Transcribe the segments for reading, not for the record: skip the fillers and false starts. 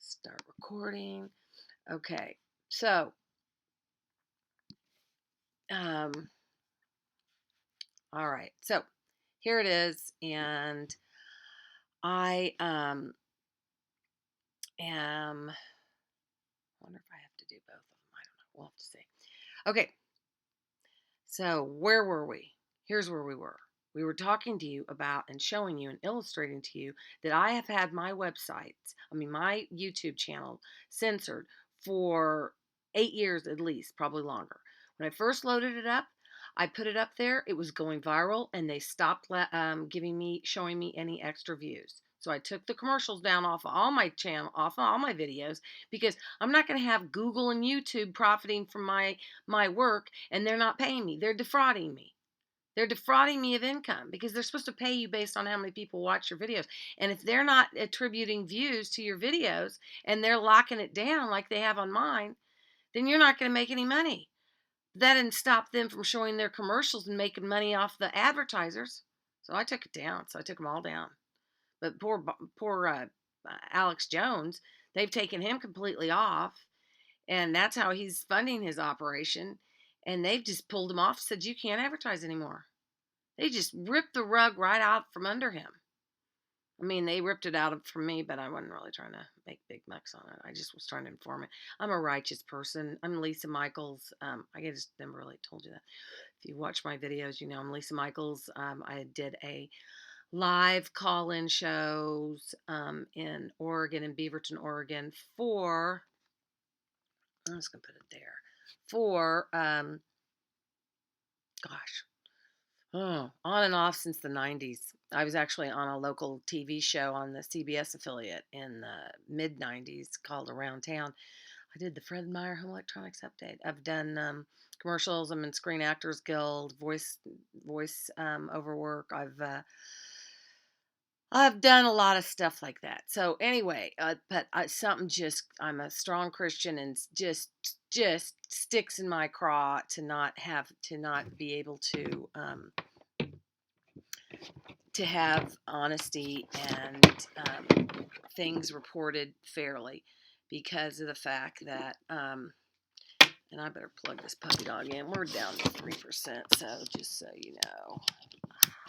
Start recording. Okay, so all right, so here it is, and I am. I wonder if I have to do both of them. I don't know. We'll have to see. Okay, so where were we? Here's where we were. We were talking to you about and showing you and illustrating to you that I have had my my YouTube channel censored for 8 years at least, probably longer. When I first loaded it up, I put it up there. It was going viral, and they stopped showing me any extra views. So I took the commercials down off of all my channel, off of all my videos, because I'm not going to have Google and YouTube profiting from my work, and they're not paying me. They're defrauding me. They're defrauding me of income because they're supposed to pay you based on how many people watch your videos. And if they're not attributing views to your videos and they're locking it down like they have on mine, then you're not going to make any money. That didn't stop them from showing their commercials and making money off the advertisers. So I took it down. So I took them all down. But poor Alex Jones, they've taken him completely off. And that's how he's funding his operation. And they've just pulled him off, said you can't advertise anymore. They just ripped the rug right out from under him. I mean, they ripped it out from me, but I wasn't really trying to make big bucks on it. I just was trying to inform it. I'm a righteous person. I'm Lisa Michaels. I just never really told you that. If you watch my videos, you know I'm Lisa Michaels. I did a live call-in shows in Oregon, in Beaverton, Oregon, for, I'm just going to put it there, for, gosh, on and off since the 90s. I was actually on a local TV show on the CBS affiliate in the mid 90s called Around Town. I did the Fred Meyer Home Electronics Update. I've done commercials. I'm in Screen Actors Guild, voice over work. I've done a lot of stuff like that. So anyway, but I'm a strong Christian, and just sticks in my craw to not be able to have honesty and things reported fairly, because of the fact that, and I better plug this puppy dog in. We're down to 3%, so just so you know,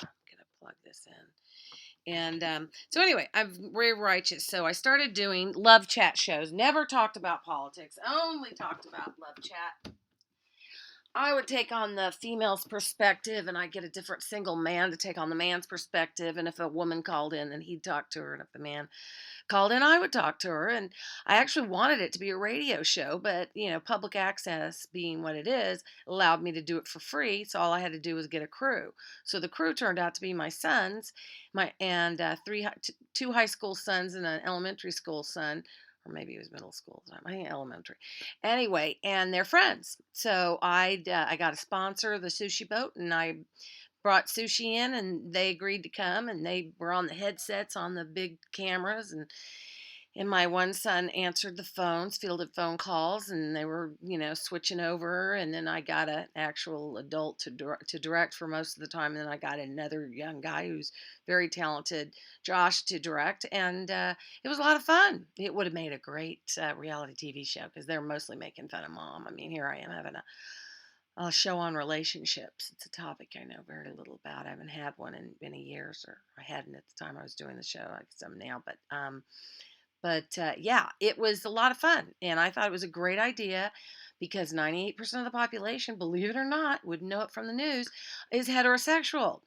I'm gonna plug this in. And so anyway, I'm very righteous. So I started doing love chat shows. Never talked about politics. Only talked about love chat. I would take on the female's perspective, and I'd get a different single man to take on the man's perspective. And if a woman called in, then he'd talk to her. And if the man called in, I would talk to her. And I actually wanted it to be a radio show, but public access being what it is, allowed me to do it for free. So all I had to do was get a crew. So the crew turned out to be my sons, two high school sons and an elementary school son, or maybe it was middle school. I think elementary. Anyway, and they're friends. So I got a sponsor, the sushi boat, and I brought sushi in, and they agreed to come, and they were on the headsets on the big cameras, and my one son answered the phones, fielded phone calls, and they were switching over, and then I got an actual adult to direct for most of the time, and then I got another young guy who's very talented, Josh, to direct, and it was a lot of fun. It would have made a great reality TV show, because they're mostly making fun of mom. I mean, here I am having a show on relationships. It's a topic I know very little about. I haven't had one in many years, or I hadn't at the time I was doing the show. I guess I'm now, but yeah, it was a lot of fun, and I thought it was a great idea, because 98% of the population, believe it or not, wouldn't know it from the news, is heterosexual.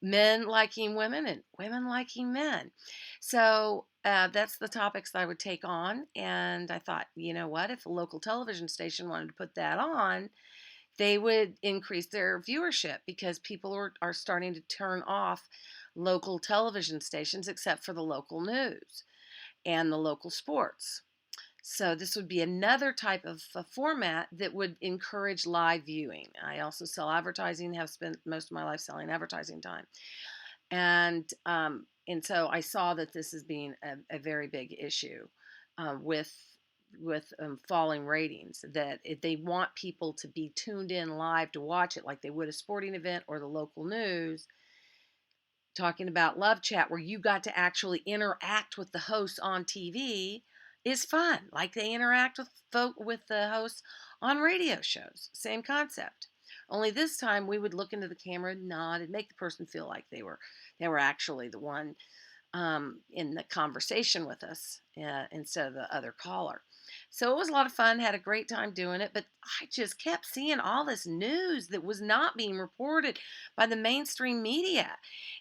Men liking women and women liking men. So that's the topics that I would take on, and I thought, you know what, if a local television station wanted to put that on, they would increase their viewership, because people are starting to turn off local television stations except for the local news and the local sports. So this would be another type of a format that would encourage live viewing. I also sell advertising, have spent most of my life selling advertising time. And so I saw that this is being a very big issue with falling ratings, that if they want people to be tuned in live to watch it like they would a sporting event or the local news, talking about love chat, where you got to actually interact with the hosts on TV, is fun. Like they interact with the hosts on radio shows. Same concept. Only this time we would look into the camera and nod and make the person feel like they were actually the one in the conversation with us instead of the other caller. So it was a lot of fun, had a great time doing it, but I just kept seeing all this news that was not being reported by the mainstream media.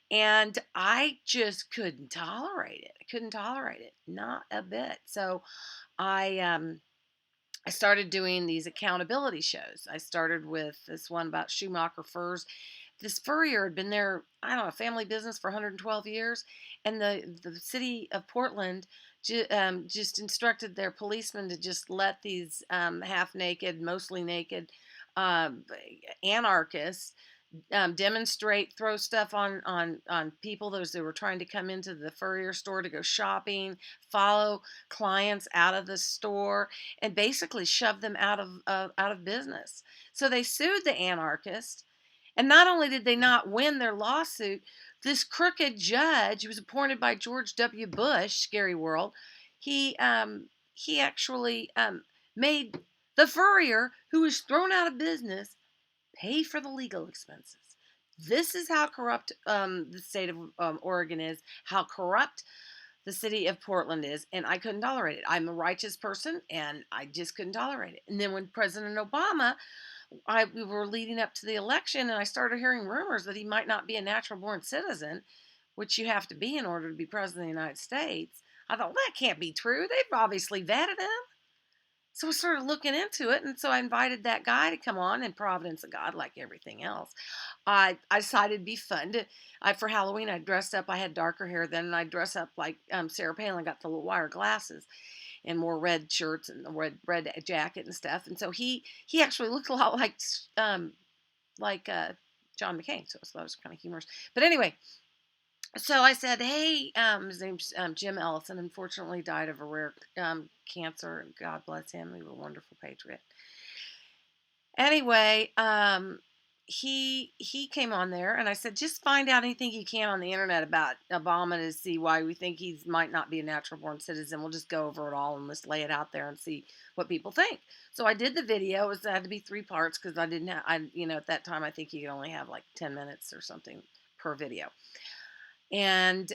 And I just couldn't tolerate it. I couldn't tolerate it, not a bit. So I started doing these accountability shows. I started with this one about Schumacher furs. This furrier had been there, I don't know, family business for 112 years, and the city of Portland just instructed their policemen to just let these half naked, mostly naked um, anarchists demonstrate, throw stuff on people those that were trying to come into the furrier store to go shopping, follow clients out of the store, and basically shove them out of business. So they sued the anarchists, and not only did they not win their lawsuit, this crooked judge who was appointed by George W. Bush, scary world, he actually made the furrier who was thrown out of business pay for the legal expenses. This is how corrupt the state of Oregon is, how corrupt the city of Portland is, and I couldn't tolerate it. I'm a righteous person, and I just couldn't tolerate it. And then when President Obama, we were leading up to the election, and I started hearing rumors that he might not be a natural-born citizen, which you have to be in order to be president of the United States. I thought, well, that can't be true. They've obviously vetted him. So I started looking into it, and so I invited that guy to come on, and Providence of God, like everything else. I decided it'd be fun to, for Halloween, I dressed up. I had darker hair then, and I dress up like Sarah Palin, got the little wire glasses and wore red shirts and the red jacket and stuff. And so he actually looked a lot like John McCain, so that was kind of humorous. But anyway, so I said, hey, his name's Jim Ellison. Unfortunately, died of a rare cancer. God bless him. He was a wonderful patriot. Anyway, he came on there, and I said, just find out anything you can on the internet about Obama to see why we think he might not be a natural-born citizen. We'll just go over it all and just lay it out there and see what people think. So I did the video. It had to be 3 parts because I didn't have, at that time I think you could only have like 10 minutes or something per video. And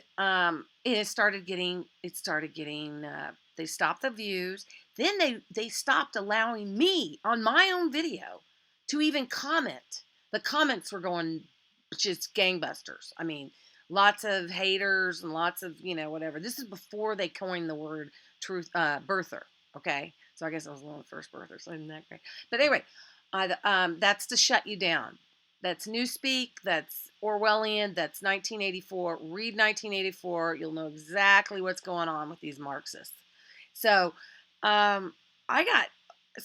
it started getting they stopped the views. Then they stopped allowing me on my own video to even comment. The comments were going just gangbusters. I mean, lots of haters and lots of whatever. This is before they coined the word birther. Okay, so I guess I was one of the first birthers. So isn't that great? But anyway, that's to shut you down. That's Newspeak, that's Orwellian, that's 1984. Read 1984. You'll know exactly what's going on with these Marxists. So I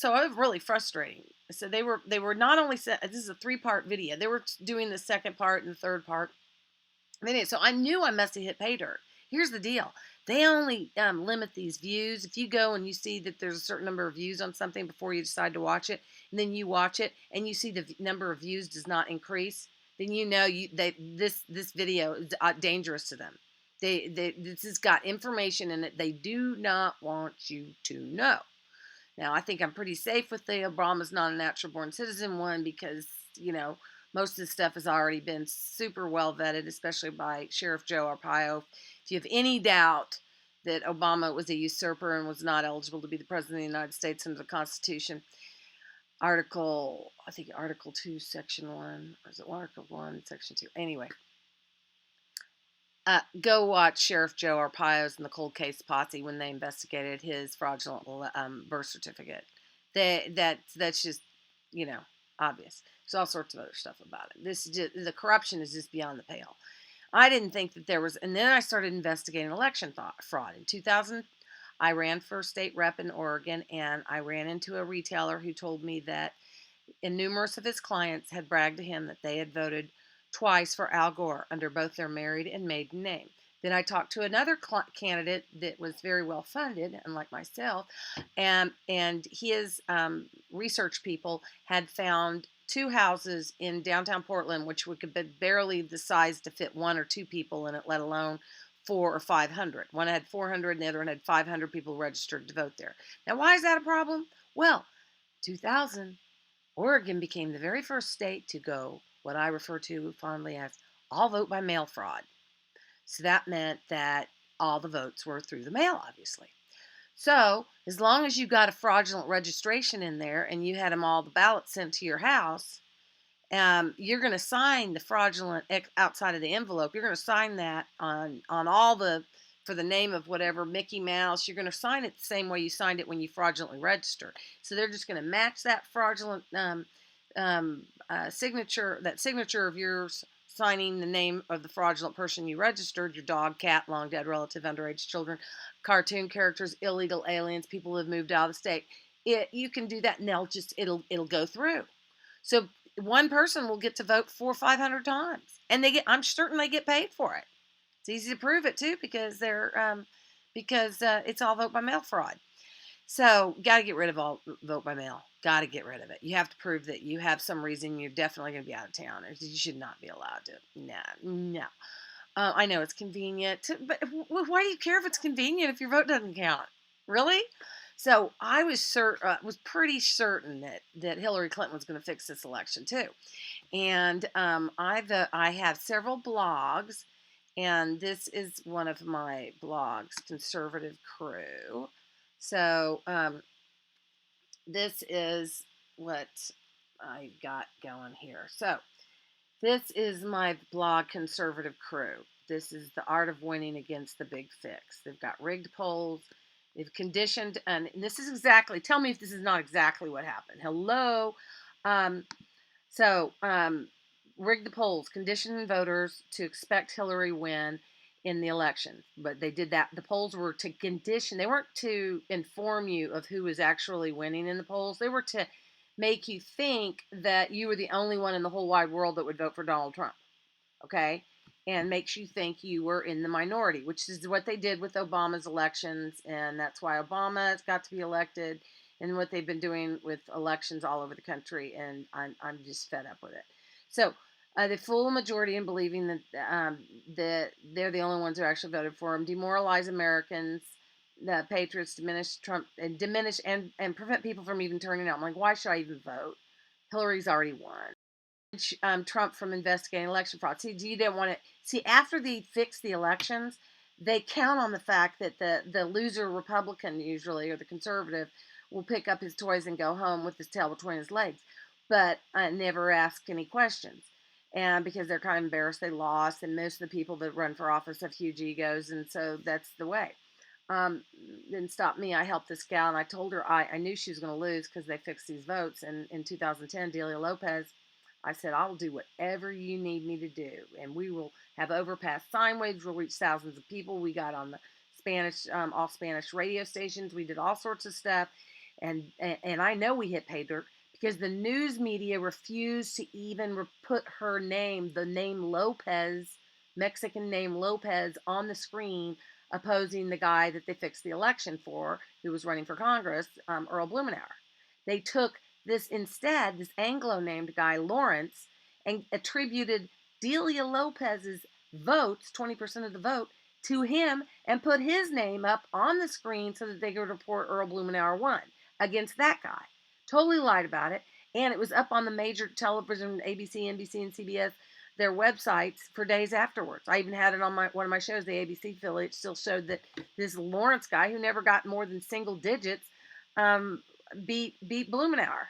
was really frustrating. So they were not only this is a 3-part video. They were doing the second part and the third part. So I knew I must have hit pay dirt. Here's the deal. They only limit these views. If you go and you see that there's a certain number of views on something before you decide to watch it, and then you watch it and you see the number of views does not increase, then this video is dangerous to them. This has got information in it they do not want you to know. Now, I think I'm pretty safe with the Obama's not a natural-born citizen one because, most of the stuff has already been super well vetted, especially by Sheriff Joe Arpaio. If you have any doubt that Obama was a usurper and was not eligible to be the president of the United States under the Constitution, Article 2, Section 1, or is it Article 1, Section 2? Anyway, go watch Sheriff Joe Arpaio's and the Cold Case Posse when they investigated his fraudulent birth certificate. That's just, obvious. There's all sorts of other stuff about it. The corruption is just beyond the pale. I didn't think that there was, and then I started investigating election fraud. In 2000, I ran for state rep in Oregon, and I ran into a retailer who told me that numerous of his clients had bragged to him that they had voted twice for Al Gore under both their married and maiden name. Then I talked to another candidate that was very well funded, unlike myself, and his research people had found 2 houses in downtown Portland, which could be barely the size to fit 1 or 2 people in it, let alone 4 or 500. One had 400 and the other one had 500 people registered to vote there. Now, why is that a problem? Well, 2000, Oregon became the very first state to go what I refer to fondly as all vote by mail fraud. So that meant that all the votes were through the mail, obviously. So as long as you got a fraudulent registration in there and you had them all the ballots sent to your house, you're going to sign the fraudulent outside of the envelope. You're going to sign that on all the for the name of whatever Mickey Mouse. You're going to sign it the same way you signed it when you fraudulently registered. So they're just going to match that fraudulent signature, that signature of yours signing the name of the fraudulent person you registered, your dog, cat, long dead relative, underage children, cartoon characters, illegal aliens, people who have moved out of the state. You can do that and it'll go through. So one person will get to vote 400 or 500 times, and I'm certain they get paid for it. It's easy to prove it too because it's all vote by mail fraud. So got to get rid of all vote by mail. Got to get rid of it. You have to prove that you have some reason you're definitely going to be out of town, or you should not be allowed to. No. I know it's convenient, but why do you care if it's convenient if your vote doesn't count? Really? So I was pretty certain that Hillary Clinton was going to fix this election too, and I have several blogs, and this is one of my blogs, Conservative Crew. So this is what I got going here. So this is my blog, Conservative Crew. This is the art of winning against the big fix. They've got rigged polls. They've conditioned, and this is exactly, tell me if this is not exactly what happened. Hello. Rigged the polls, conditioned voters to expect Hillary win in the election. But they did that. The polls were to condition. They weren't to inform you of who was actually winning in the polls. They were to make you think that you were the only one in the whole wide world that would vote for Donald Trump. Okay? And makes you think you were in the minority, which is what they did with Obama's elections. And that's why Obama has got to be elected, and what they've been doing with elections all over the country. And I'm just fed up with it. So the full majority in believing that they're the only ones who actually voted for him, demoralize Americans, the patriots, diminish Trump, and prevent people from even turning out. I'm like, why should I even vote? Hillary's already won. Trump from investigating election fraud. See, you didn't want to see after they fix the elections, they count on the fact that the loser Republican usually, or the conservative, will pick up his toys and go home with his tail between his legs, but never ask any questions. And because they're kind of embarrassed they lost, and most of the people that run for office have huge egos, and so that's the way. Didn't stop me. I helped this gal, and I told her I knew she was going to lose because they fixed these votes. And in 2010, Delia Lopez, I said, I will do whatever you need me to do, and we will have overpass sign waves. We'll reach thousands of people. We got on the Spanish, all Spanish radio stations. We did all sorts of stuff, and I know we hit pay dirt because the news media refused to even put her name, the name Lopez, Mexican name Lopez, on the screen, opposing the guy that they fixed the election for, who was running for Congress, Earl Blumenauer. They took this Anglo-named guy, Lawrence, and attributed Delia Lopez's votes, 20% of the vote, to him, and put his name up on the screen so that they could report Earl Blumenauer won against that guy. Totally lied about it, and it was up on the major television, ABC, NBC, and CBS, their websites for days afterwards. I even had it on one of my shows. The ABC affiliate still showed that this Lawrence guy, who never got more than single digits, beat Blumenauer.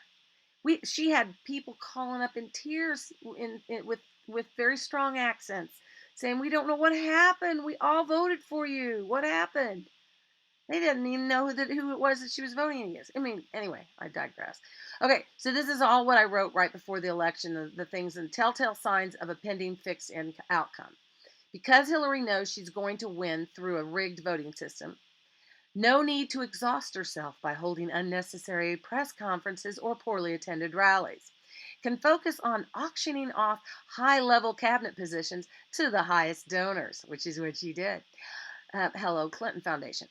She had people calling up in tears with very strong accents, saying, "We don't know what happened. We all voted for you. What happened?" They didn't even know who it was that she was voting against. I mean, anyway, I digress. Okay, so this is all what I wrote right before the election, the things and telltale signs of a pending fixed outcome. Because Hillary knows she's going to win through a rigged voting system, no need to exhaust herself by holding unnecessary press conferences or poorly attended rallies. Can focus on auctioning off high-level cabinet positions to the highest donors, which is what she did. Hello, Clinton Foundation.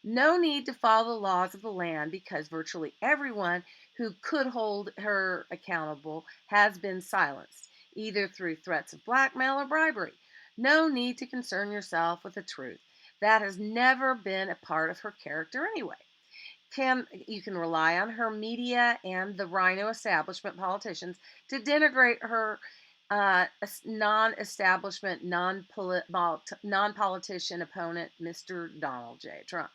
No need to follow the laws of the land because virtually everyone who could hold her accountable has been silenced, either through threats of blackmail or bribery. No need to concern yourself with the truth. That has never been a part of her character anyway. You can rely on her media and the rhino establishment politicians to denigrate her non-establishment, non-politician opponent, Mr. Donald J. Trump.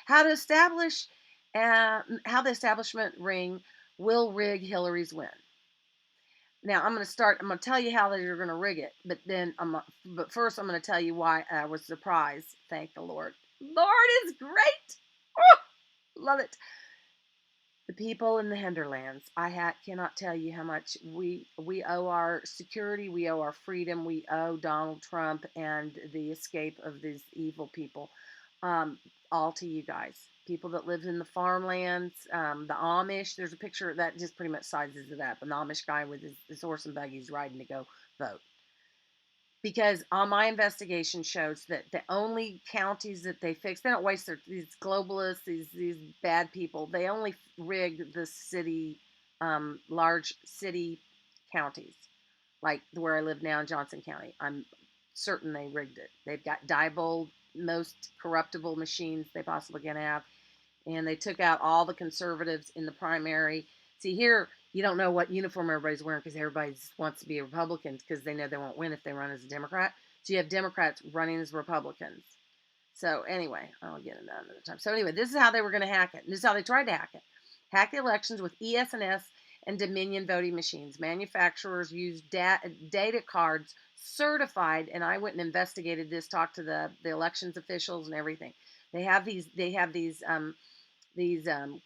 How to establish, how the establishment ring will rig Hillary's win. Now I'm going to start. I'm going to tell you how they're going to rig it, but first I'm going to tell you why I was surprised. Thank the Lord. Lord is great. Oh, love it. The people in the hinterlands. Cannot tell you how much we owe our security, we owe our freedom, we owe Donald Trump and the escape of these evil people, all to you guys. People that live in the farmlands, the Amish. There's a picture that just pretty much sizes it up. An Amish guy with his horse and buggies riding to go vote. Because on my investigation shows that the only counties that they fix, they don't waste these globalists, these bad people. They only rig the city, large city counties, like where I live now in Johnson County. I'm certain they rigged it. They've got Diebold, most corruptible machines they possibly can have, and they took out all the conservatives in the primary. See, here, you don't know what uniform everybody's wearing because everybody wants to be a Republican because they know they won't win if they run as a Democrat. So you have Democrats running as Republicans. So anyway, I'll get into that another time. So anyway, this is how they were going to hack it. This is how they tried to hack it. Hack the elections with ES&S and Dominion voting machines. Manufacturers use data cards certified, and I went and investigated this, talked to the elections officials and everything. They have these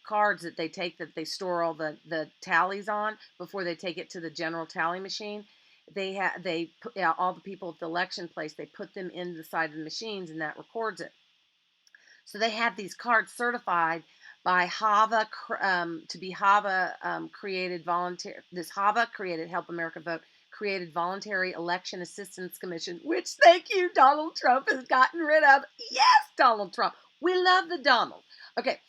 cards that they take, that they store all the tallies on before they take it to the general tally machine. They put all the people at the election place, they put them in the side of the machines, and that records it. So they have these cards certified by HAVA, to be HAVA created volunteer. This HAVA created Help America Vote created Voluntary Election Assistance Commission, which, thank you, Donald Trump has gotten rid of. Yes, Donald Trump. We love the Donald. Okay.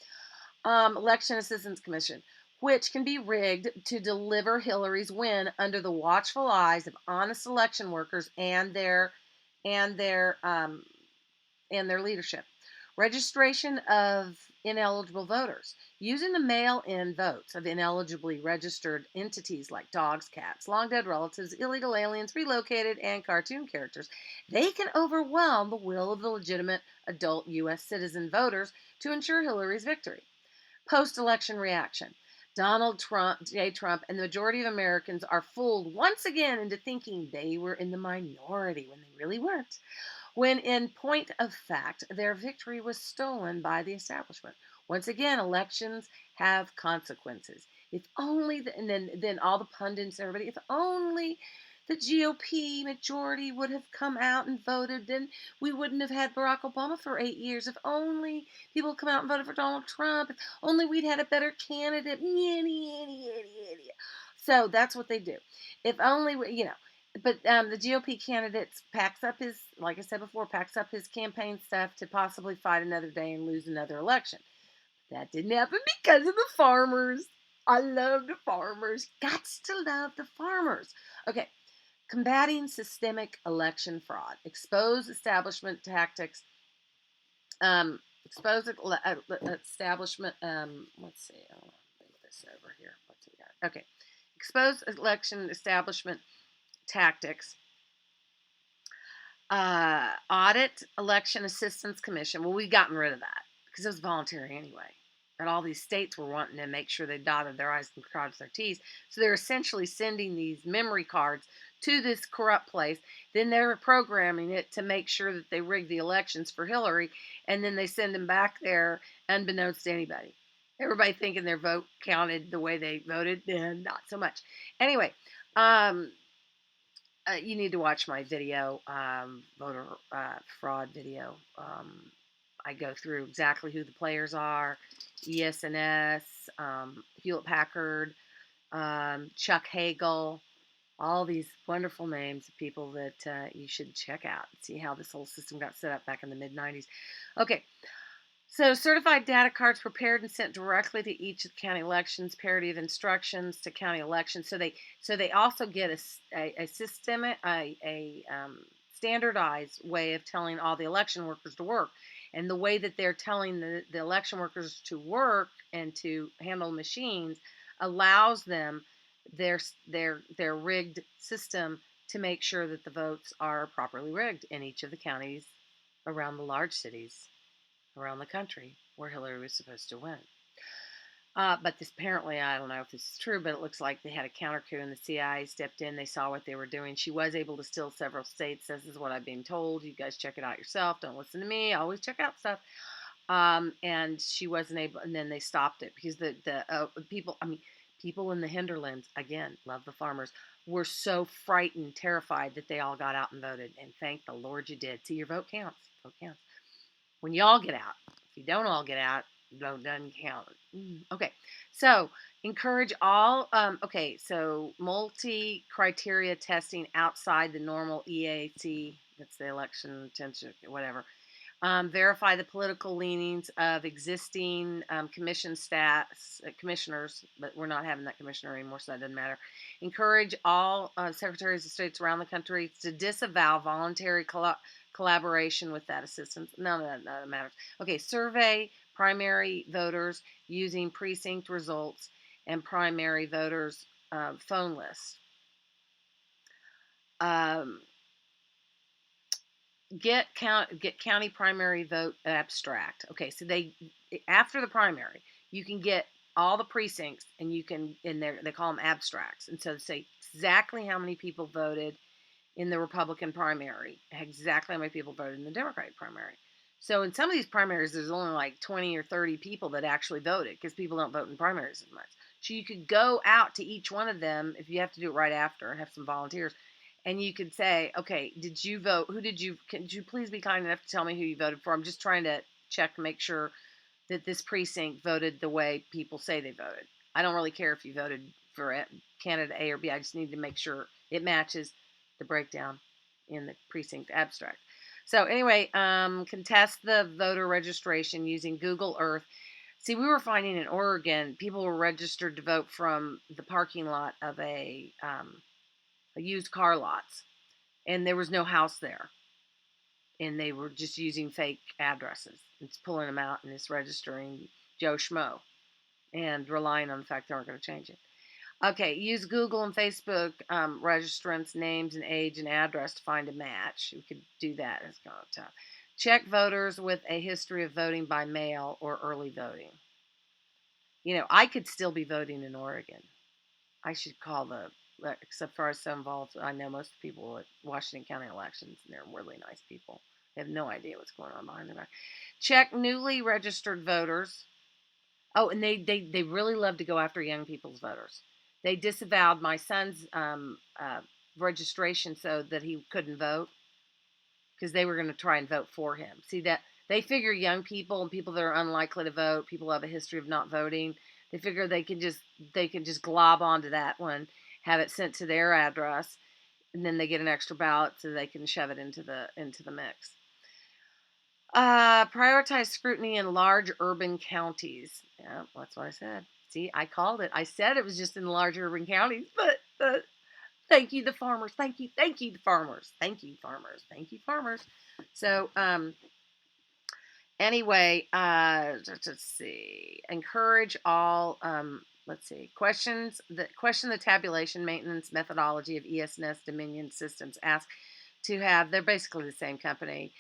Election Assistance Commission, which can be rigged to deliver Hillary's win under the watchful eyes of honest election workers and their leadership. Registration of ineligible voters. Using the mail-in votes of inelligibly registered entities like dogs, cats, long-dead relatives, illegal aliens, relocated, and cartoon characters, they can overwhelm the will of the legitimate adult U.S. citizen voters to ensure Hillary's victory. Post-election reaction. Donald J. Trump, and the majority of Americans are fooled once again into thinking they were in the minority when they really weren't. When in point of fact, their victory was stolen by the establishment. Once again, elections have consequences. If only, and then all the pundits, everybody, if only the GOP majority would have come out and voted, then we wouldn't have had Barack Obama for 8 years. If only people come out and voted for Donald Trump, if only we'd had a better candidate. So that's what they do. If only, but the GOP candidates packs up his, like I said before, packs up his campaign stuff to possibly fight another day and lose another election. That didn't happen because of the farmers. I love the farmers. Gots to love the farmers. Okay. Combating systemic election fraud. Expose establishment tactics. Expose establishment. Let's see. I'll move this over here. What's we got? Okay. Expose election establishment tactics. Audit Election Assistance Commission. Well, we've gotten rid of that because it was voluntary anyway. And all these states were wanting to make sure they dotted their I's and crossed their T's. So they're essentially sending these memory cards to this corrupt place. Then they're programming it to make sure that they rig the elections for Hillary. And then they send them back there unbeknownst to anybody. Everybody thinking their vote counted the way they voted. Not so much. Anyway, you need to watch my video, voter fraud video. I go through exactly who the players are, ES&S, Hewlett-Packard, Chuck Hagel, all these wonderful names of people that you should check out and see how this whole system got set up back in the mid-90s. Okay, so certified data cards prepared and sent directly to each of the county elections, parity of instructions to county elections. So they also get a standardized way of telling all the election workers to work. And the way that they're telling the election workers to work and to handle machines allows them their rigged system to make sure that the votes are properly rigged in each of the counties around the large cities around the country where Hillary was supposed to win. But this apparently, I don't know if this is true, but it looks like they had a counter coup and the CIA stepped in. They saw what they were doing. She was able to steal several states. This is what I've been told. You guys check it out yourself. Don't listen to me. I always check out stuff. And she wasn't able, and then they stopped it because the people, I mean, people in the hinterlands, again, love the farmers, were so frightened, terrified that they all got out and voted. And thank the Lord you did. See, your vote counts. Vote counts. When you all get out. If you don't all get out, vote doesn't count. Okay, so encourage all. Okay, so multi-criteria testing outside the normal EAC. That's the election attention, whatever. Verify the political leanings of existing commissioners, but we're not having that commissioner anymore, so that doesn't matter. Encourage all secretaries of states around the country to disavow voluntary collaboration with that assistance. None of that matters. Okay, survey primary voters using precinct results and primary voters phone lists. Get county primary vote abstract. Okay, so after the primary, you can get all the precincts, and you can they call them abstracts, and so say exactly how many people voted in the Republican primary, exactly how many people voted in the Democratic primary. So in some of these primaries, there's only like 20 or 30 people that actually voted because people don't vote in primaries as much. So you could go out to each one of them if you have to do it right after and have some volunteers. And you could say, okay, did you vote? Could you please be kind enough to tell me who you voted for? I'm just trying to check to make sure that this precinct voted the way people say they voted. I don't really care if you voted for candidate A or B. I just need to make sure it matches the breakdown in the precinct abstract. So anyway, contest the voter registration using Google Earth. See, we were finding in Oregon, people were registered to vote from the parking lot of a used car lots, and there was no house there, and they were just using fake addresses. It's pulling them out and it's registering Joe Schmo and relying on the fact they aren't going to change it. Okay, use Google and Facebook registrants' names and age and address to find a match. We could do that. It's kind of tough. Check voters with a history of voting by mail or early voting. You know, I could still be voting in Oregon. I should call except for I was so involved, I know most people at Washington County elections, and they're really nice people. They have no idea what's going on behind their back. Check newly registered voters. Oh, and they really love to go after young people's voters. They disavowed my son's registration so that he couldn't vote because they were going to try and vote for him. See, that they figure young people and people that are unlikely to vote, people who have a history of not voting, they figure they can just glob onto that one, have it sent to their address, and then they get an extra ballot so they can shove it into the mix. Prioritize scrutiny in large urban counties. Yeah, that's what I said. See, I called it. I said it was just in large urban counties, but thank you, the farmers. Thank you, the farmers. Thank you, farmers. Thank you, farmers. So, anyway, let's see. Encourage all. Let's see. Question the tabulation maintenance methodology of ESNS Dominion systems. Ask to have, they're basically the same company.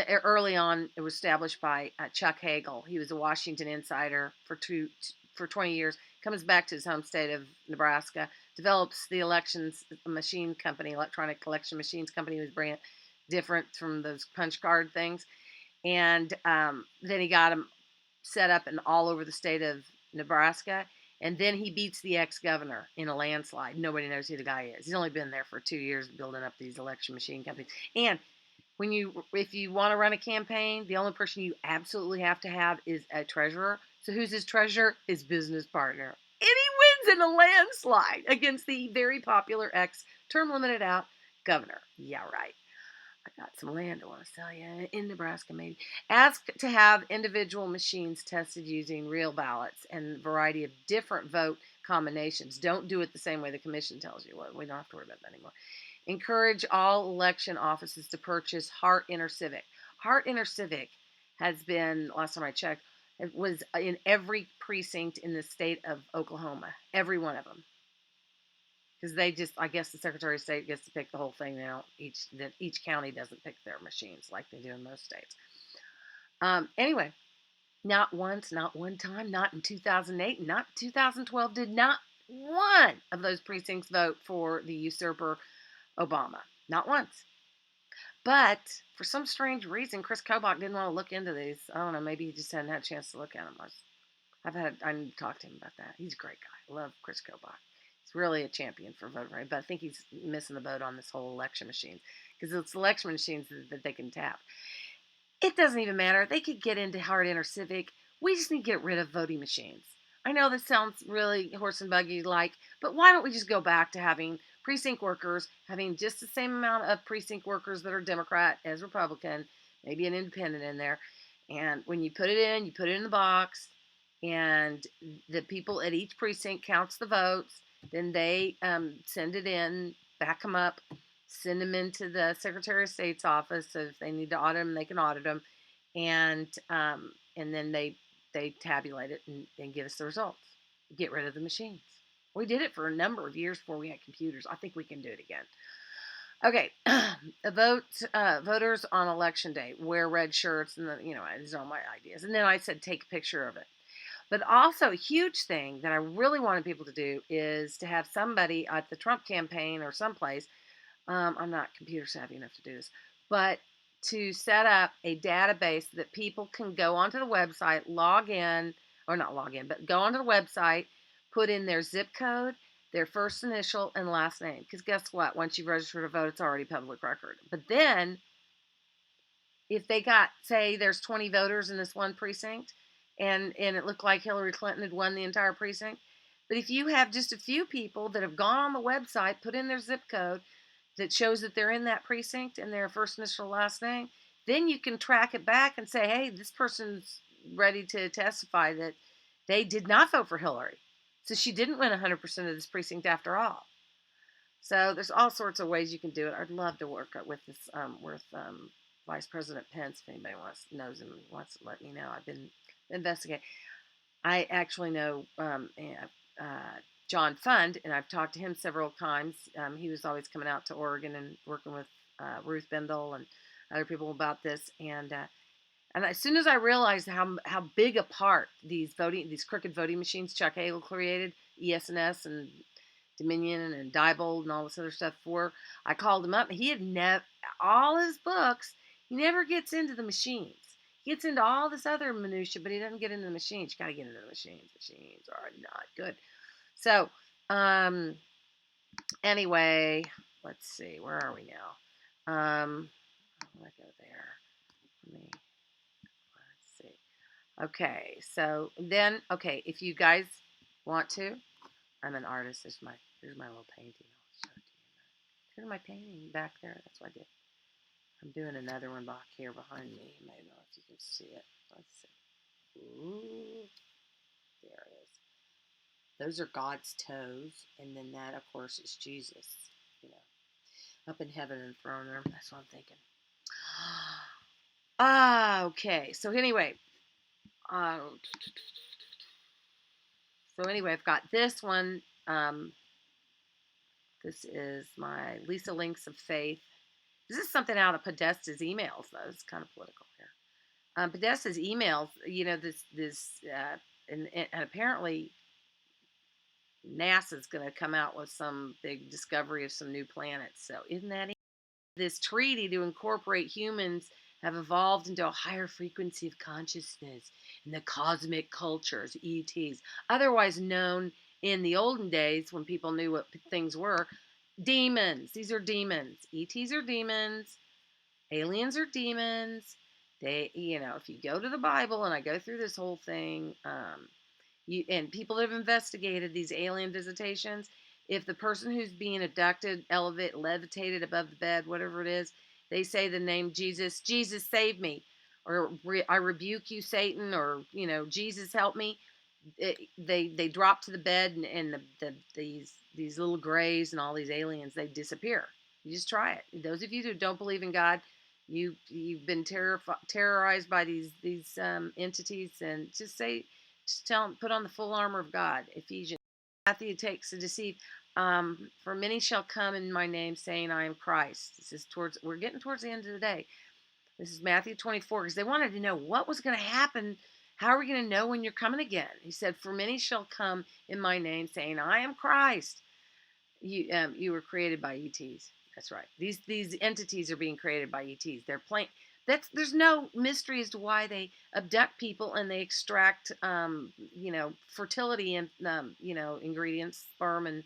Early on, it was established by Chuck Hagel. He was a Washington insider for 20 years, comes back to his home state of Nebraska, develops the elections machine company, electronic election machines company. He was brand different from those punch card things. And then he got them set up in all over the state of Nebraska. And then he beats the ex-governor in a landslide. Nobody knows who the guy is. He's only been there for 2 years building up these election machine companies. And if you want to run a campaign, the only person you absolutely have to have is a treasurer. So who's his treasurer? His business partner. And he wins in a landslide against the very popular ex-term limited out governor. Yeah, right. I got some land I want to sell you in Nebraska, maybe. Ask to have individual machines tested using real ballots and a variety of different vote combinations. Don't do it the same way the commission tells you. We don't have to worry about that anymore. Encourage all election offices to purchase Heart Inner Civic. Heart Inner Civic has been, last time I checked, it was in every precinct in the state of Oklahoma, every one of them. Because they just, I guess the Secretary of State gets to pick the whole thing. They don't each county doesn't pick their machines like they do in most states. Anyway, not once, not one time, not in 2008, not 2012, did not one of those precincts vote for the usurper Obama. Not once. But for some strange reason, Chris Kobach didn't want to look into these. I don't know. Maybe he just hadn't had a chance to look at them. I need to talk to him about that. He's a great guy. I love Chris Kobach. He's really a champion for voter rights. But I think he's missing the boat on this whole election machine because it's election machines that they can tap. It doesn't even matter. They could get into Heart Inner Civic. We just need to get rid of voting machines. I know this sounds really horse and buggy like, but why don't we just go back to having precinct workers having just the same amount of precinct workers that are Democrat as Republican, maybe an independent in there. And when you put it in the box, and the people at each precinct counts the votes. Then they send it in, back them up, send them into the Secretary of State's office. So if they need to audit them, they can audit them, and then they tabulate it and give us the results. Get rid of the machines. We did it for a number of years before we had computers. I think we can do it again. Okay, voters on election day wear red shirts, and these are all my ideas. And then I said take a picture of it. But also a huge thing that I really wanted people to do is to have somebody at the Trump campaign or someplace. I'm not computer savvy enough to do this, but to set up a database that people can go onto the website, log in, or not log in, but go onto the website, put in their zip code, their first initial, and last name. Because guess what? Once you've registered to vote, it's already public record. But then, if they got, say, there's 20 voters in this one precinct, and it looked like Hillary Clinton had won the entire precinct. But if you have just a few people that have gone on the website, put in their zip code that shows that they're in that precinct and their first initial last name, then you can track it back and say, hey, this person's ready to testify that they did not vote for Hillary. So she didn't win 100% of this precinct after all. So there's all sorts of ways you can do it. I'd love to work with this Vice President Pence. If anybody knows him and wants to let me know. I've been investigating. I actually know John Fund, and I've talked to him several times. He was always coming out to Oregon and working with Ruth Bendel and other people about this. And as soon as I realized how big a part these crooked voting machines Chuck Hagel created, ES&S and Dominion and Diebold and all this other stuff for, I called him up. He had all his books. He never gets into the machines. He gets into all this other minutia, but he doesn't get into the machines. You got to get into the machines. Machines are not good. So, anyway, let's see. Where are we now? Let's go there. Let's see. Okay, so then, if you guys want to, I'm an artist. Here's my little painting. I'll show it to you. Here's my painting back there. That's what I did. I'm doing another one back here behind me. I don't know if you can see it. Let's see. Ooh, there it is. Those are God's toes, and then that, of course, is Jesus. Up in heaven and throne room. That's what I'm thinking. Okay. So anyway, I've got this one. This is my Lisa Links of Faith. This is something out of Podesta's emails, though. It's kind of political here. Podesta's emails, and apparently NASA's going to come out with some big discovery of some new planets. So isn't that this treaty to incorporate humans have evolved into a higher frequency of consciousness in the cosmic cultures, ETs, otherwise known in the olden days when people knew what things were, demons. These are demons. ETs are demons. Aliens are demons. They, if you go to the Bible, and I go through this whole thing, and people that have investigated these alien visitations, if the person who's being abducted, levitated above the bed, whatever it is, they say the name Jesus, Jesus save me, or I rebuke you, Satan, or Jesus help me. They drop to the bed, and these little grays and all these aliens, they disappear. You just try it. Those of you who don't believe in God, you've been terrorized by these entities, and just tell them, put on the full armor of God. Ephesians. Matthew takes to deceive. For many shall come in my name, saying, I am Christ. This is we're getting towards the end of the day. This is Matthew 24, because they wanted to know what was going to happen. How are we going to know when you're coming again? He said, for many shall come in my name, saying, I am Christ. You were created by ETs. That's right. These entities are being created by ETs. They're plain. There's no mystery as to why they abduct people and they extract fertility and ingredients, sperm and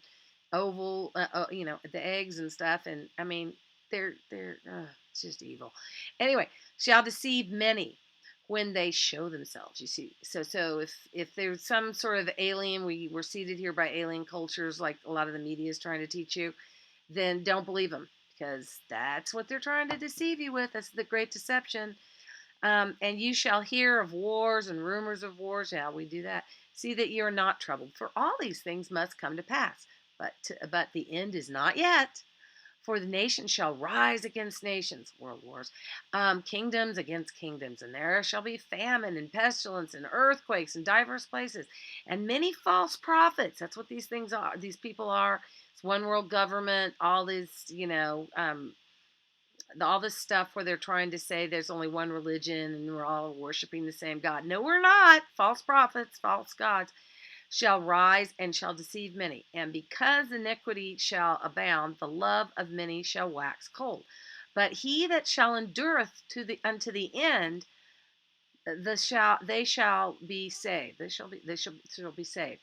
oval, the eggs and stuff. And I mean, they're it's just evil. Anyway, shall deceive many when they show themselves. You see, so if there's some sort of alien, we're seated here by alien cultures, like a lot of the media is trying to teach you, then don't believe them, because that's what they're trying to deceive you with. That's the great deception. And you shall hear of wars and rumors of wars. Yeah, we do that. See that you're not troubled, for all these things must come to pass, but the end is not yet. For the nations shall rise against nations, world wars, kingdoms against kingdoms, and there shall be famine and pestilence and earthquakes in diverse places, and many false prophets. That's what these things are. These people are. It's one world government. All this, all this stuff where they're trying to say there's only one religion and we're all worshiping the same God. No, we're not. False prophets, false gods shall rise and shall deceive many. And because iniquity shall abound, the love of many shall wax cold. But he that shall endureth unto the end, they shall be saved. They shall be saved.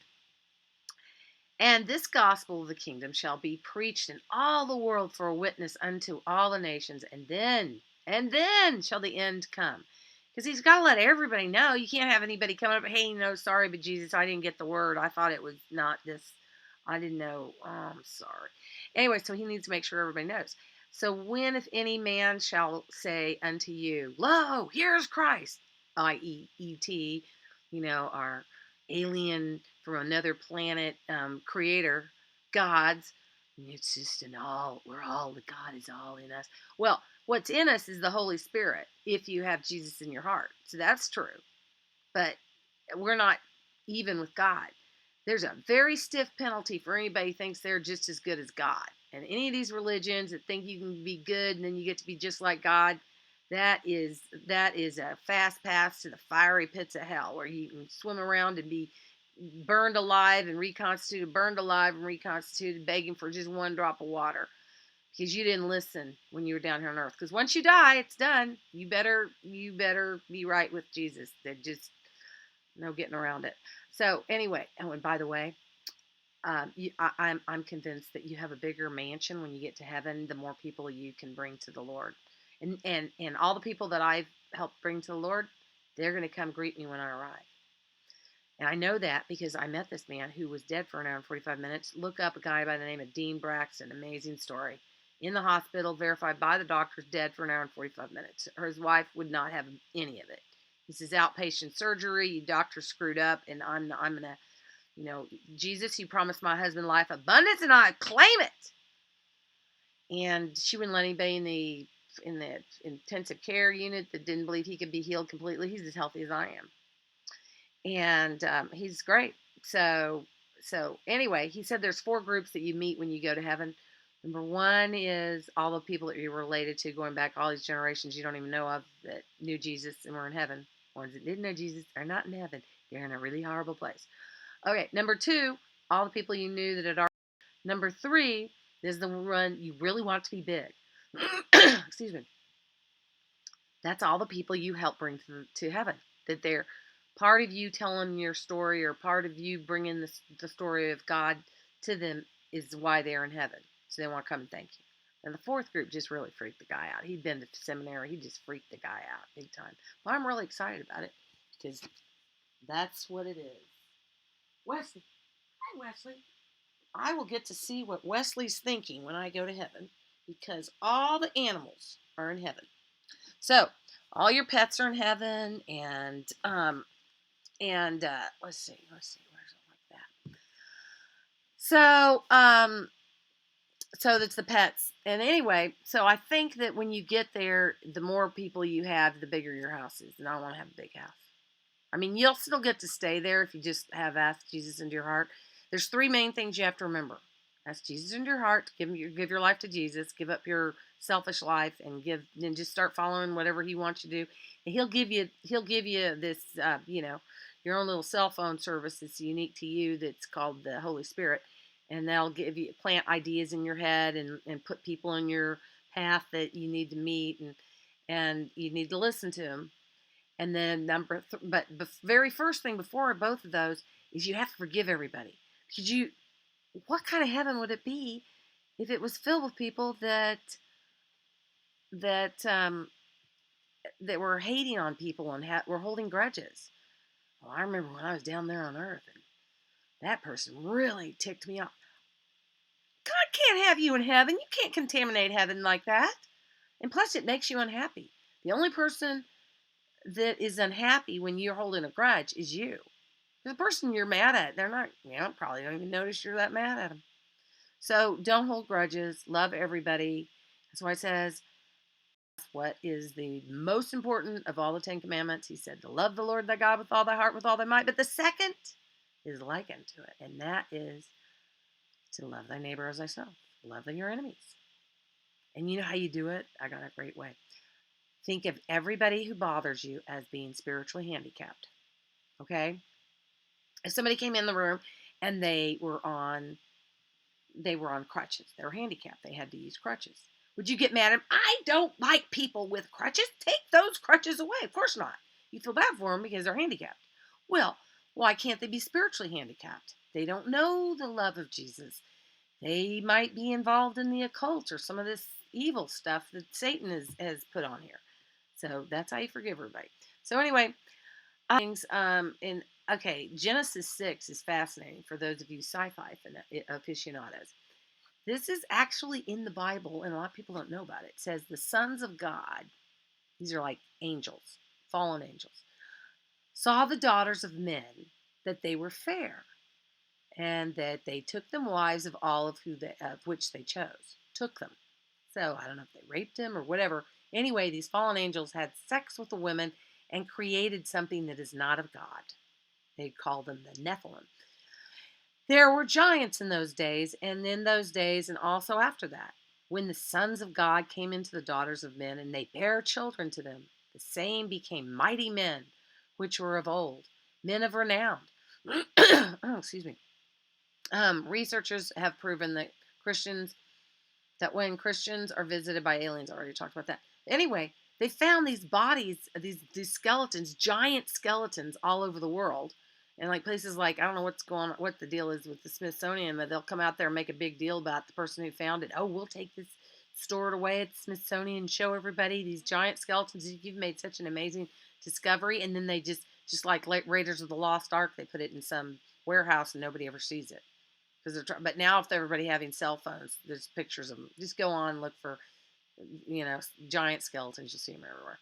And this gospel of the kingdom shall be preached in all the world for a witness unto all the nations, and then shall the end come. Because he's got to let everybody know. You can't have anybody coming up, hey, sorry, but Jesus, I didn't get the word. I thought it was not this. I didn't know. Oh, I'm sorry. Anyway, so he needs to make sure everybody knows. So when, if any man shall say unto you, lo, here's Christ, i.e., E.T., our alien from another planet creator, gods, it's just the God is all in us. Well, what's in us is the Holy Spirit if you have Jesus in your heart. So that's true. But we're not even with God. There's a very stiff penalty for anybody who thinks they're just as good as God. And any of these religions that think you can be good and then you get to be just like God, that is a fast pass to the fiery pits of hell, where you can swim around and be burned alive and reconstituted, begging for just one drop of water because you didn't listen when you were down here on earth. Because once you die, it's done. You better be right with Jesus. There's just no getting around it. So anyway, and by the way, I'm convinced that you have a bigger mansion when you get to heaven. The more people you can bring to the Lord, and all the people that I've helped bring to the Lord, they're going to come greet me when I arrive. And I know that because I met this man who was dead for an hour and 45 minutes. Look up a guy by the name of Dean Braxton. Amazing story. In the hospital, verified by the doctors, dead for an hour and 45 minutes. His wife would not have any of it. He says, outpatient surgery, you doctors screwed up, and I'm going to, Jesus, you promised my husband life abundance, and I claim it. And she wouldn't let anybody in the intensive care unit that didn't believe he could be healed completely. He's as healthy as I am. And he's great. So anyway, he said there's 4 groups that you meet when you go to heaven. Number 1 is all the people that you're related to, going back all these generations you don't even know of, that knew Jesus and were in heaven. Ones that didn't know Jesus are not in heaven. They're in a really horrible place. Okay, number 2, all the people you knew that had already. Number 3 is the one you really want to be big. Excuse me. That's all the people you help bring to heaven. That they're part of you telling your story, or part of you bringing the story of God to them, is why they're in heaven. So they want to come and thank you. And the 4th group just really freaked the guy out. He'd been to seminary. He just freaked the guy out big time. But I'm really excited about it because that's what it is. Wesley. Hi, Wesley. I will get to see what Wesley's thinking when I go to heaven, because all the animals are in heaven. So all your pets are in heaven, and let's see, where's it like that? So So that's the pets. And anyway, so I think that when you get there, the more people you have, the bigger your house is. And I want to have a big house. I mean, you'll still get to stay there if you just have asked Jesus into your heart. There's three main things you have to remember. Ask Jesus into your heart, give your life to Jesus, give up your selfish life, and just start following whatever He wants you to do. And He'll give you this, your own little cell phone service that's unique to you. That's called the Holy Spirit, and they'll give you plant ideas in your head and put people in your path that you need to meet, and you need to listen to them. And then but the very first thing before both of those is you have to forgive everybody. Because what kind of heaven would it be if it was filled with people that that were hating on people and were holding grudges? Well, I remember when I was down there on Earth, and that person really ticked me off. God can't have you in heaven. You can't contaminate heaven like that. And plus, it makes you unhappy. The only person that is unhappy when you're holding a grudge is you. The person you're mad at, they're not, probably don't even notice you're that mad at them. So don't hold grudges. Love everybody. That's why it says, what is the most important of all the Ten Commandments? He said to love the Lord thy God with all thy heart, with all thy might. But the second is like unto it, and that is to love thy neighbor as thyself. Love your enemies. And you know how you do it? I got a great way. Think of everybody who bothers you as being spiritually handicapped. Okay? If somebody came in the room and they were on crutches. They were handicapped. They had to use crutches. Would you get mad at them? I don't like people with crutches. Take those crutches away. Of course not. You feel bad for them because they're handicapped. Well, why can't they be spiritually handicapped? They don't know the love of Jesus. They might be involved in the occult or some of this evil stuff that Satan has put on here. So that's how you forgive everybody. So anyway, things in okay, Genesis 6 is fascinating for those of you sci-fi aficionados. This is actually in the Bible, and a lot of people don't know about it. It says the sons of God, these are like angels, fallen angels, saw the daughters of men that they were fair, and that they took them wives of all of which they chose. Took them. So I don't know if they raped them or whatever. Anyway, these fallen angels had sex with the women and created something that is not of God. They call them the Nephilim. There were giants in those days, and in those days, and also after that, when the sons of God came into the daughters of men, and they bare children to them, the same became mighty men, which were of old, men of renown. Oh, excuse me. Researchers have proven that when Christians are visited by aliens, I already talked about that. Anyway, they found these bodies, these skeletons, giant skeletons all over the world. And like places like, I don't know what the deal is with the Smithsonian, but they'll come out there and make a big deal about the person who found it. Oh, we'll take this, store it away at the Smithsonian and show everybody these giant skeletons. You've made such an amazing discovery. And then they just like Raiders of the Lost Ark, they put it in some warehouse and nobody ever sees it. But now if everybody having cell phones, there's pictures of them. Just go on and look for, giant skeletons. You'll see them everywhere.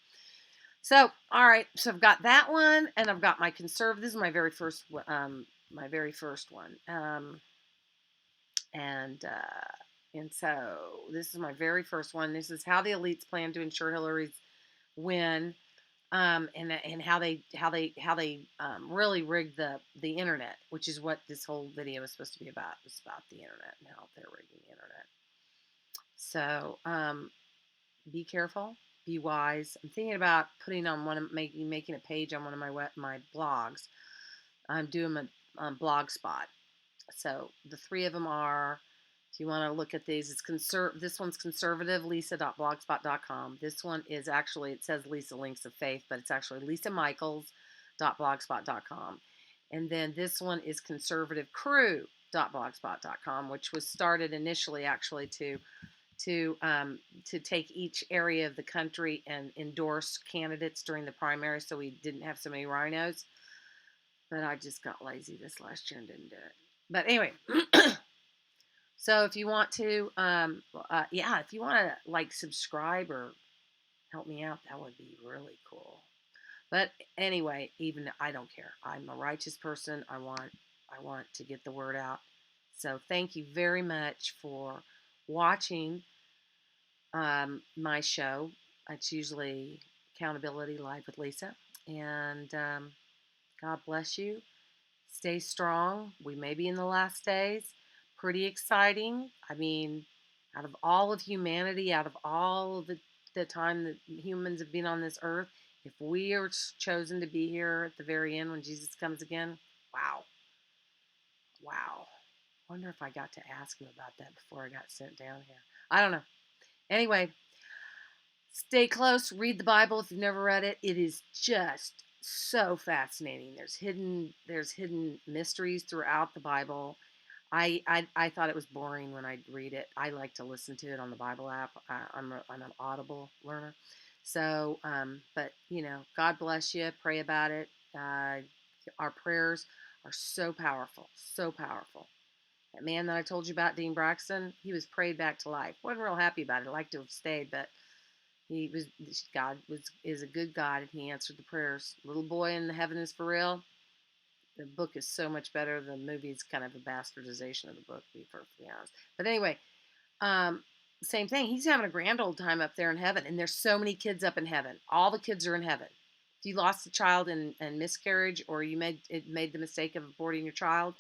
So, all right. So I've got that one, and I've got my conservative. This is my very first one. And so this is my very first one. This is how the elites plan to ensure Hillary's win, and how they really rigged the internet, which is what this whole video is supposed to be about. It's about the internet and how they're rigging the internet. So be careful, be wise. I'm thinking about putting on making a page on one of my blogs. I'm doing a blogspot. So the three of them are, if you want to look at these, this one's conservative lisa.blogspot.com. This one is actually, it says Lisa Links of Faith, but it's actually lisamichaels.blogspot.com. And then this one is conservativecrew.blogspot.com, which was started initially actually to take each area of the country and endorse candidates during the primary so we didn't have so many rhinos. But I just got lazy this last year and didn't do it. But anyway, so if you want to, if you want to like subscribe or help me out, that would be really cool. But anyway, even I don't care. I'm a righteous person. I want to get the word out. So thank you very much for watching my show. It's usually Accountability Live with Lisa. And God bless you. Stay strong. We may be in the last days. Pretty exciting. I mean, out of all of humanity, out of all of the time that humans have been on this earth, if we are chosen to be here at the very end when Jesus comes again, wow. Wow. Wonder if I got to ask him about that before I got sent down here. I don't know. Anyway, stay close. Read the Bible if you've never read it. It is just so fascinating. There's hidden mysteries throughout the Bible. I thought it was boring when I'd read it. I like to listen to it on the Bible app. I'm an Audible learner. So, but God bless you. Pray about it. Our prayers are so powerful, so powerful. That man that I told you about, Dean Braxton, he was prayed back to life. Wasn't real happy about it. I'd like to have stayed, but he was God was is a good God, and He answered the prayers. Little Boy in Heaven is for real. The book is so much better. The movie is kind of a bastardization of the book, to be perfectly honest. But anyway, um, same thing. He's having a grand old time up there in heaven, and there's so many kids up in heaven. All the kids are in heaven. If you lost a child in miscarriage, or you made the mistake of aborting your child,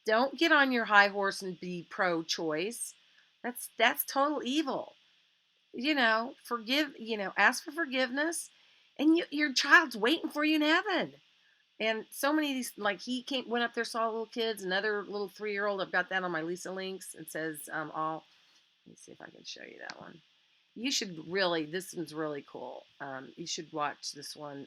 don't get on your high horse and be pro-choice. That's total evil. Ask for forgiveness, and your child's waiting for you in heaven. And so many of these, like went up there, saw little kids, another little 3-year-old. I've got that on my Lisa links. It says all. Let me see if I can show you that one. You should really. This one's really cool. You should watch this one.